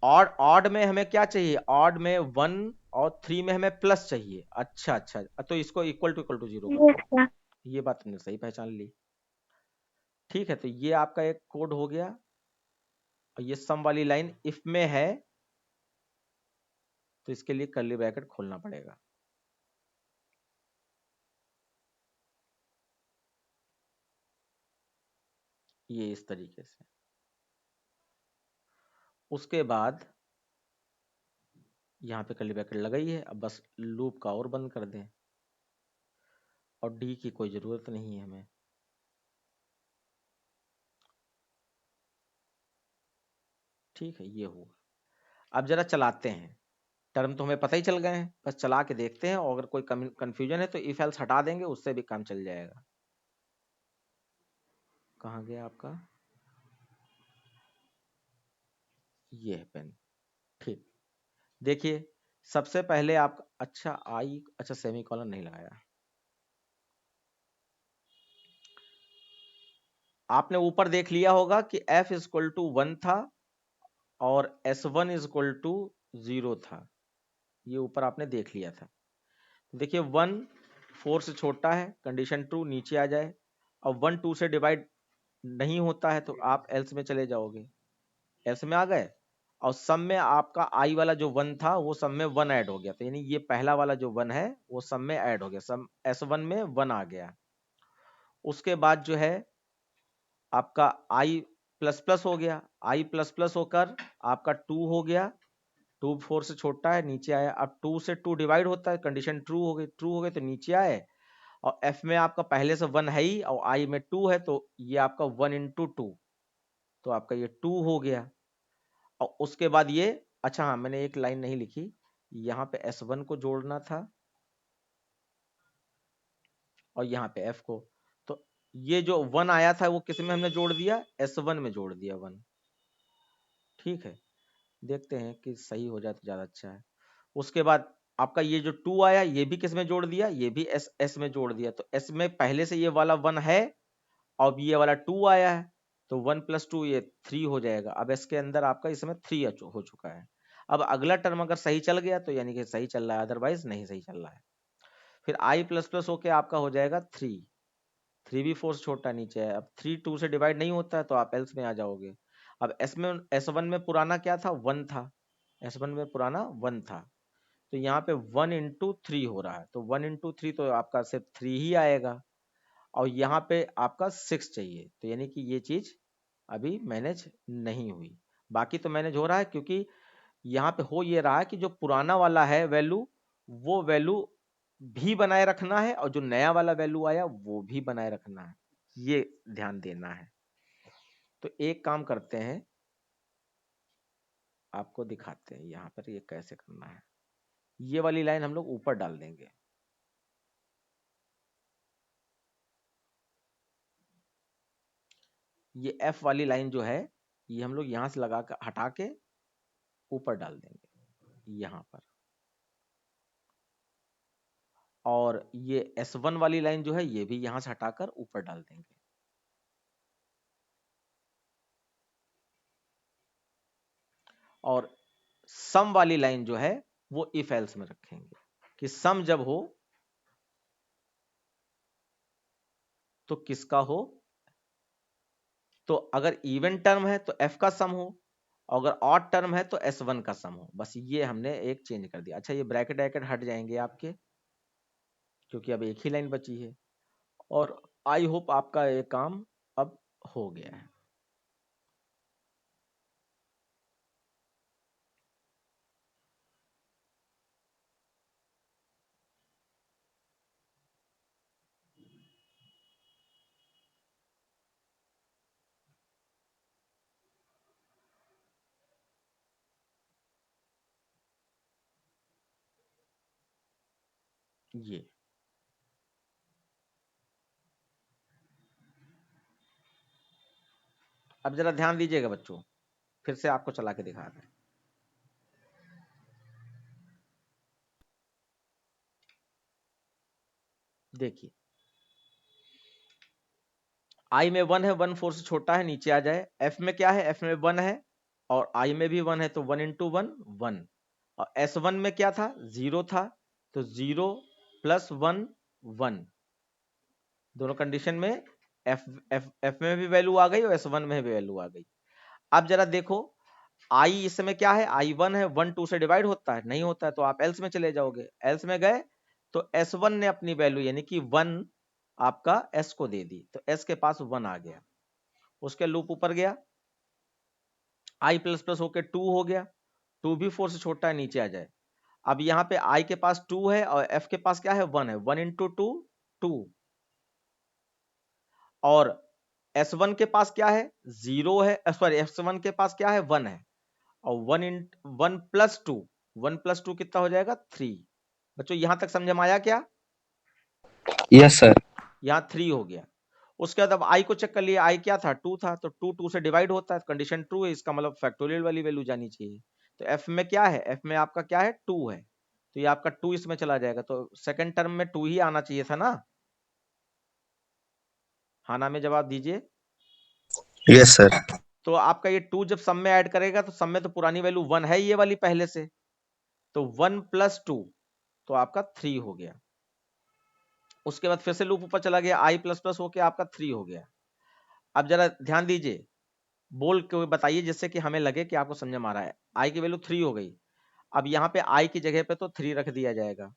ऑड में हमें क्या चाहिए, ऑड में 1 और 3 में हमें प्लस चाहिए। अच्छा अच्छा, तो इसको इक्वल टू 0 कर यस दो। सर। ये बात तुमने सही पहचान ली। ठीक है, तो ये आपका एक कोड हो गया। और ये सम वाली लाइन इफ में है तो इसके लिए कर्ली ब्रैकेट खोलना पड़ेगा। ये इस तरीके से। उसके बाद यहाँ पे कर्ली ब्रैकेट लगाई है, अब बस लूप का और बंद कर दें और डी की कोई जरूरत नहीं है हमें। ठीक है, ये होगा। अब जरा चलाते हैं, टर्म तो हमें पता ही चल गए हैं, बस चला के देखते हैं और अगर कोई कंफ्यूजन है तो इफ एल्स हटा देंगे, उससे भी काम चल जाएगा। कहाँ गया आपका, ये है पेन। ठीक, देखिए सबसे पहले आप, अच्छा आई, अच्छा सेमीकोलन नहीं लगाया आपने। ऊपर देख लिया होगा कि F इज इक्वल टू 1 था और S1 इज इक्वल टू 0 था, ये ऊपर आपने देख लिया था। देखिए 1 4 से छोटा है, कंडीशन ट्रू, नीचे आ जाए। अब 1 2 से डिवाइड नहीं होता है तो आप एल्स में चले जाओगे, एल्स में आ गए और सम में आपका आई वाला जो 1 था वो सम में 1 ऐड हो गया, तो यानी ये पहला वाला जो 1 है वो सम में ऐड हो गया, सम S1 में 1 आ गया। उसके बाद जो है आपका आई प्लस प्लस हो गया, आई प्लस प्लस होकर आपका 2 हो गया, 2 4 से छोटा है, नीचे आया। अब 2 से 2 डिवाइड होता है, कंडीशन ट्रू हो गई, ट्रू हो गई तो नीचे आए। और F में आपका पहले से 1 है ही और I में 2 है, तो ये आपका 1 इंटू 2, तो आपका ये 2 हो गया। और उसके बाद ये, अच्छा हाँ मैंने एक लाइन नहीं लिखी, यहाँ पे S1 को जोड़ना था और यहाँ पे F को। तो ये जो 1 आया था वो किस में हमने जोड़ दिया, S1 में जोड़ दिया 1। ठीक है, देखते हैं कि सही हो जाए तो ज़्यादा अच्छा है। उसके बाद आपका ये जो 2 आया ये भी किस में जोड़ दिया, ये भी S में जोड़ दिया। तो S में पहले से ये वाला 1 है और ये वाला 2 आया है, तो 1 प्लस 2 ये 3 हो जाएगा। अब इसके अंदर आपका इसमें 3 हो चुका है। अब अगला टर्म अगर सही चल गया तो यानी कि सही चल रहा है, अदरवाइज नहीं सही चल रहा है। फिर I प्लस प्लस होके आपका हो जाएगा 3, 3 भी 4 से छोटा नीचे है। अब 3 2 से डिवाइड नहीं होता है तो आप एल्स में आ जाओगे। अब S1 में पुराना क्या था, 1 था, S1 में पुराना 1 था, तो यहाँ पे 1 इंटू 3 हो रहा है, तो 1 इंटू 3 तो आपका सिर्फ 3 ही आएगा। और यहाँ पे आपका 6 चाहिए, तो यानी कि ये चीज अभी मैनेज नहीं हुई। बाकी तो मैनेज हो रहा है, क्योंकि यहाँ पे हो ये रहा है कि जो पुराना वाला है वैल्यू, वो वैल्यू भी बनाए रखना है और जो नया वाला वैल्यू आया वो भी बनाए रखना है, ये ध्यान देना है। तो एक काम करते हैं, आपको दिखाते हैं यहाँ पर ये कैसे करना है। ये वाली लाइन हम लोग ऊपर डाल देंगे, ये F वाली लाइन जो है ये हम लोग यहाँ से लगा कर हटा के ऊपर डाल देंगे यहाँ पर। और ये S1 वाली लाइन जो है ये भी यहाँ से हटाकर ऊपर डाल देंगे। और सम वाली लाइन जो है वो इफ एल्स में रखेंगे कि सम जब हो तो किसका हो, तो अगर इवन टर्म है तो एफ का सम हो, अगर ऑड टर्म है तो S1 का सम हो। बस ये हमने एक चेंज कर दिया। अच्छा, ये ब्रैकेट ब्रैकेट हट जाएंगे आपके, क्योंकि अब एक ही लाइन बची है। और आई होप आपका ये काम अब हो गया है। ये अब जरा ध्यान दीजिएगा बच्चों, फिर से आपको चला के दिखा रहे हैं। देखिए, आई में 1 है, 1 4 से छोटा है, नीचे आ जाए। एफ में क्या है, एफ में 1 है और आई में भी 1 है, तो 1 इंटू 1 1। और S1 में क्या था, 0 था, तो 0 प्लस 1 1। दोनों कंडीशन में एफ में भी वैल्यू आ गई और S1 में भी वैल्यू आ गई। अब जरा देखो, आई इस समय क्या है, आई 1 है, 1 2 से डिवाइड होता है, नहीं होता है, तो आप एल्स में चले जाओगे। एल्स में गए तो S1 ने अपनी वैल्यू यानी कि 1 आपका S को दे दी, तो S के पास 1 आ गया। उसके लूप ऊपर गया, आई प्लस प्लस होके 2 हो गया, 2 भी 4 से छोटा है, नीचे आ जाए। अब यहाँ पे आई के पास 2 है और एफ के पास क्या है, 1 है, 1 इंटू 2 2। और S1 के पास क्या है, 0 है, सॉरी S1 के पास क्या है, 1 है, और 1 प्लस 2, 1 प्लस 2 कितना हो जाएगा, 3। बच्चों यहां तक समझ में आया क्या? Yes sir. यहाँ 3 हो गया। उसके बाद अब आई को चेक कर लिया, आई क्या था, 2 था, तो 2 2 से डिवाइड होता है, कंडीशन ट्रू है, इसका मतलब फैक्टोरियल वाली वैल्यू जानी चाहिए। तो एफ में क्या है, एफ में आपका क्या है, 2 है, तो ये आपका 2 इसमें चला जाएगा, तो सेकंड टर्म में 2 ही आना चाहिए था ना। हाँ ना में जवाब दीजिए। Yes sir. तो आपका ये 2 जब सम में ऐड करेगा तो सम में तो पुरानी वैल्यू 1 है ये वाली पहले से, तो 1 प्लस 2 तो आपका 3 हो गया। उसके बाद फिर से लूप ऊपर चला गया, आई प्लस प्लस होके आपका 3 हो गया। अब जरा ध्यान दीजिए, बोल के बताइए जिससे कि हमें लगे कि आपको समझ में आ रहा है। आई की वैल्यू 3 हो गई, अब यहाँ पे आई की जगह पे तो 3 रख दिया जाएगा,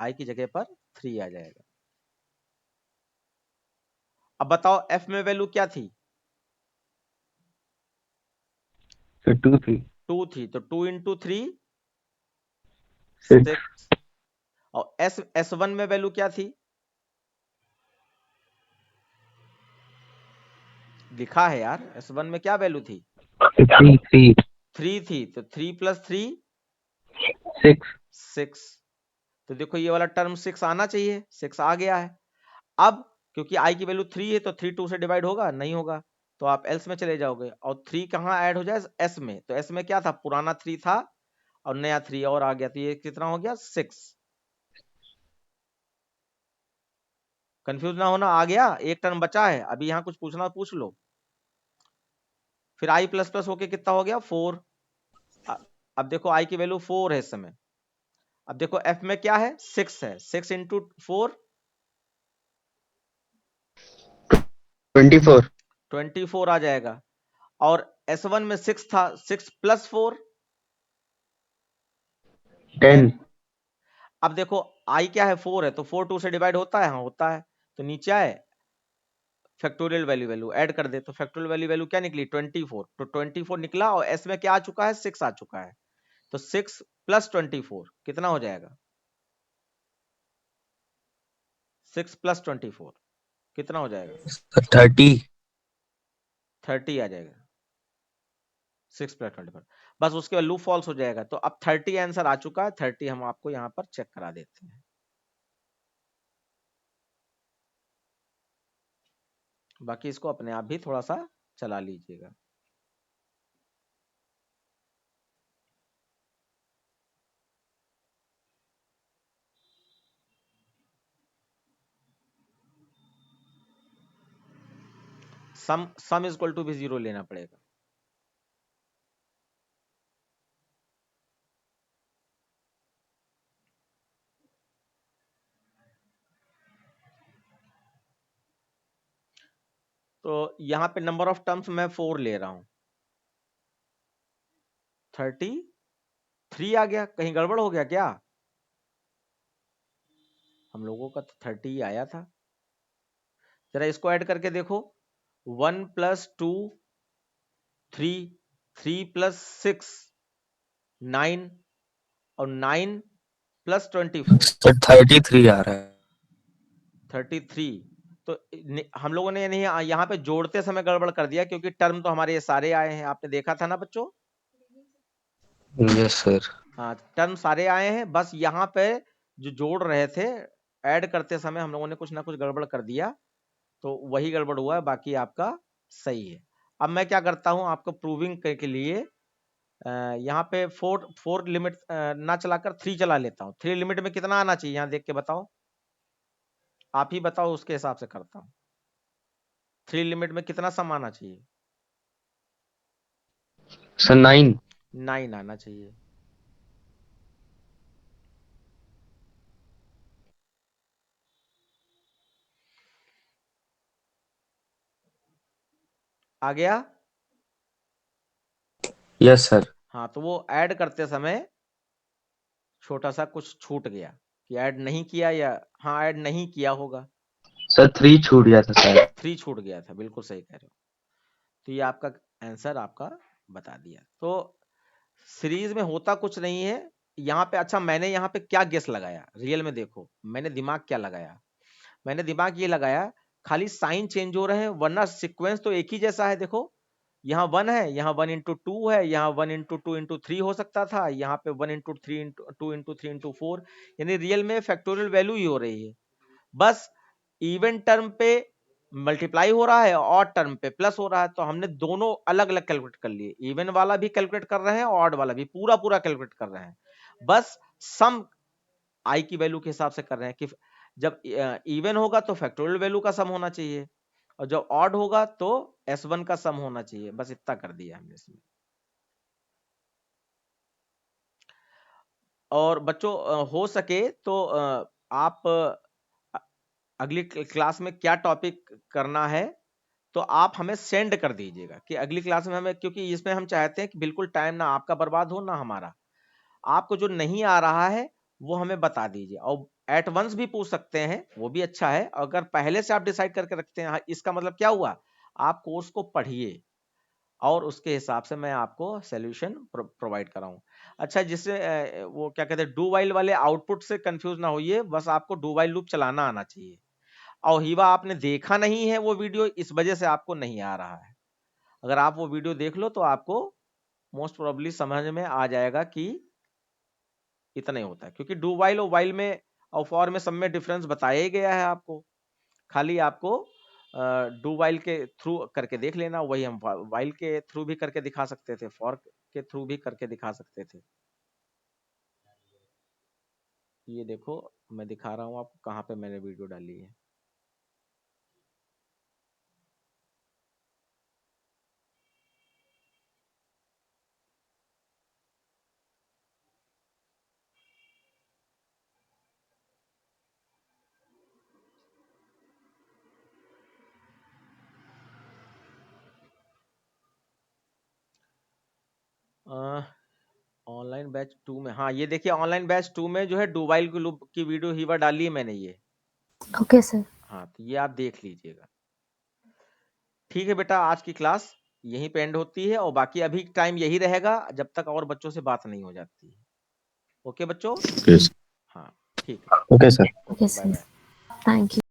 आई की जगह पर 3 आ जाएगा। अब बताओ एफ में वैल्यू क्या थी, 2 3 2 थी, तो 2 इंटू 3 6 6। और S1 में वैल्यू क्या थी, लिखा है यार, S1 में क्या वैल्यू थी, 3 3 3 थी, तो 3 प्लस 3 6 6। तो देखो ये वाला टर्म 6 आना चाहिए, 6 आ गया है। अब क्योंकि आई की वैल्यू 3 है तो 3 2 से डिवाइड होगा, नहीं होगा, तो आप एल्स में चले जाओगे और 3 कहाँ ऐड हो जाए, एस में। तो एस में क्या था, पुराना 3 था और नया 3 और आ गया, तो ये कितना हो गया, 6। कंफ्यूज ना होना, आ गया, एक टर्म बचा है, अभी यहाँ कुछ पूछना पूछ लो। फिर आई प्लस प्लस होके कितना हो गया, 4। अब देखो आई की वैल्यू 4 है इस समय। अब देखो एफ में क्या है, 6 है, 6 इंटू 4 24 24 आ जाएगा। और S1 में 6 था, 6 प्लस 4 10 10। अब देखो आई क्या है, 4 है, तो 4 2 से डिवाइड होता है, हाँ होता है, तो नीचे आए फैक्टोरियल वैल्यू वैल्यू ऐड कर दे, तो फैक्टोरियल वैल्यू वैल्यू क्या निकली, 24। तो 24 निकला और एस में क्या आ चुका है, 6 आ चुका है, तो 6 प्लस 24 कितना हो जाएगा, 6 प्लस 24 कितना हो जाएगा, 30 30 आ जाएगा, 6 प्लस 24। बस उसके बाद लूप फॉल्स हो जाएगा। तो अब 30 आंसर आ चुका है, 30 हम आपको यहाँ पर चेक करा देते हैं। बाकी इसको अपने आप भी थोड़ा सा चला लीजिएगा। सम इज इक्वल टू भी 0 लेना पड़ेगा। तो यहाँ पे नंबर ऑफ टर्म्स मैं 4 ले रहा हूं, 33 आ गया। कहीं गड़बड़ हो गया क्या? हम लोगों का तो 30 ही आया था। जरा इसको ऐड करके देखो, 1 + 2 3, 3 + 6 9 और 9 + 24 सर 33 आ रहा है। 33। तो हम लोगों ने नहीं यहाँ पे जोड़ते समय गड़बड़ कर दिया, क्योंकि टर्म तो हमारे ये सारे आए हैं, आपने देखा था ना बच्चों। Yes sir. हाँ, टर्म सारे आए हैं, बस यहाँ पे जो जोड़ रहे थे ऐड करते समय हम लोगों ने कुछ ना कुछ गड़बड़ कर दिया, तो वही गड़बड़ हुआ है, बाकी आपका सही है। अब मैं क्या करता हूँ आपको प्रूविंग के लिए यहाँ पे 4 लिमिट ना चलाकर 3 चला लेता हूँ। 3 लिमिट में कितना आना चाहिए यहाँ देख के बताओ, आप ही बताओ, उसके हिसाब से करता हूँ। 3 लिमिट में कितना सम आना चाहिए? सर 9। 9 आना चाहिए। आ गया? Yes sir. हाँ, तो वो ऐड करते समय छोटा सा कुछ छूट गया कि ऐड नहीं किया, या हाँ ऐड नहीं किया होगा, सर 3 छूट गया था सर। 3 छूट गया था, बिल्कुल सही कह रहे हो। तो ये आपका आंसर आपका बता दिया। तो सीरीज में होता कुछ नहीं है यहाँ पे। अच्छा, मैंने यहाँ पे क्या गेस लगाया, रियल में देखो मैंने दिमाग क्या लगाया। मैंने दिमाग ये लगाया, खाली साइन चेंज हो रहे हैं, वरना सीक्वेंस तो एक ही जैसा है। देखो यहाँ 1 है, यहाँ 1 × 2 है, यहाँ 1 × 2 × 3 हो सकता था, यहाँ पे 1 × 3 × 2 × 3 × 4, यानी रियल में फैक्टोरियल वैल्यू ही हो रही है। बस इवन टर्म पे मल्टीप्लाई हो रहा है और टर्म पे प्लस हो रहा है, तो हमने दोनों अलग अलग कैलकुलेट कर लिए। इवन वाला भी कैलकुलेट कर रहे हैं, ऑड वाला भी पूरा पूरा कैलकुलेट कर रहे हैं। बस सम आई की वैल्यू के हिसाब से कर रहे हैं कि जब इवन होगा तो फैक्टोरियल वैल्यू का सम होना चाहिए, और जब ऑड होगा तो S1 का सम होना चाहिए। बस इतना कर दिया हमने इसमें। और बच्चों हो सके तो आप अगली क्लास में क्या टॉपिक करना है तो आप हमें सेंड कर दीजिएगा कि अगली क्लास में हमें, क्योंकि इसमें हम चाहते हैं कि बिल्कुल टाइम ना आपका बर्बाद हो ना हमारा। आपको जो नहीं आ रहा है वो हमें बता दीजिए, और एट वंस भी पूछ सकते हैं, वो भी अच्छा है। अगर पहले से आप डिसाइड करके रखते हैं, इसका मतलब क्या हुआ, आप कोर्स को पढ़िए और उसके हिसाब से मैं आपको सॉल्यूशन प्रोवाइड कराऊं। अच्छा, जिससे वो क्या कहते हैं, डू वाइल वाले आउटपुट से कंफ्यूज ना होइए, बस आपको डू वाइल लूप चलाना आना चाहिए। और हीवा आपने देखा नहीं है वो वीडियो, इस वजह से आपको नहीं आ रहा है। अगर आप वो वीडियो देख लो तो आपको मोस्ट प्रोबेबली समझ में आ जाएगा कि इतना ही होता है, क्योंकि डू वाइल और वाइल में और फॉर में सब में डिफरेंस बताया ही गया है आपको। खाली आपको डू वाइल के थ्रू करके देख लेना, वही हम वाइल के थ्रू भी करके दिखा सकते थे, फॉर के थ्रू भी करके दिखा सकते थे। ये देखो मैं दिखा रहा हूं आपको कहाँ पे मैंने वीडियो डाली है। ऑनलाइन बैच 2 में, हाँ ये देखिए ऑनलाइन बैच 2 में जो है डू वाइल की वीडियो हीवा डाली है मैंने ये। Okay sir. हाँ, तो ये आप देख लीजिएगा। ठीक है बेटा, आज की क्लास यहीं पे एंड होती है, और बाकी अभी टाइम यही रहेगा जब तक और बच्चों से बात नहीं हो जाती है। ओके बच्चों? हाँ ठीक है। Okay sir. Okay bye sir, bye. Thank you.